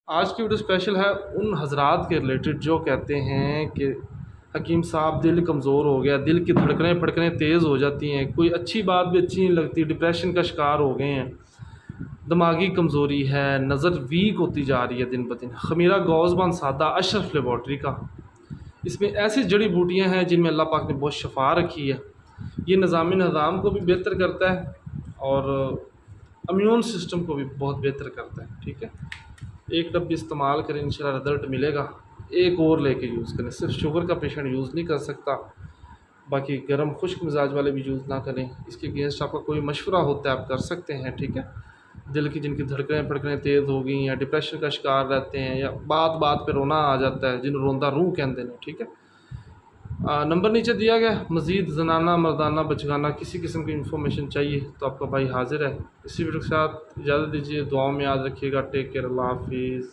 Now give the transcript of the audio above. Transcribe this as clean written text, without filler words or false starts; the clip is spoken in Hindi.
आज की वीडियो स्पेशल है उन हजरात के रिलेटेड जो कहते हैं कि हकीम साहब दिल कमज़ोर हो गया, दिल की धड़कनें फड़कनें तेज़ हो जाती हैं, कोई अच्छी बात भी अच्छी नहीं लगती, डिप्रेशन का शिकार हो गए हैं, दिमागी कमज़ोरी है, नज़र वीक होती जा रही है दिन ब दिन। खमीरा गौज़बान सादा अशरफ लेबॉर्ट्री का, इसमें ऐसी जड़ी बूटियाँ हैं जिनमें अल्लाह पाक ने बहुत शफा रखी है। ये निज़ाम को भी बेहतर करता है और इम्यून सिस्टम को भी बहुत बेहतर करता है। ठीक है, एक डब्बी इस्तेमाल करें, इंशाल्लाह रिज़ल्ट मिलेगा। एक और लेके यूज़ करें, सिर्फ शुगर का पेशेंट यूज़ नहीं कर सकता, बाकी गर्म खुश्क मिजाज वाले भी यूज़ ना करें। इसके अगेंस्ट आपका कोई मशवरा होता है आप कर सकते हैं। ठीक है, दिल की जिनकी धड़कनें फड़कनें तेज़ हो गई या डिप्रेशन का शिकार रहते हैं या बात बात पे रोना आ जाता है, जिन्हें रोंदा रूह कहते हैं। ठीक है, नंबर नीचे दिया गया। मज़ीद जनाना मर्दाना बचगाना किसी किस्म की इन्फॉर्मेशन चाहिए तो आपका भाई हाजिर है। इसी वीडियो के साथ इजाज़त दीजिए, दुआओं में याद रखिएगा। टेक केयर, अल्लाह हाफिज़।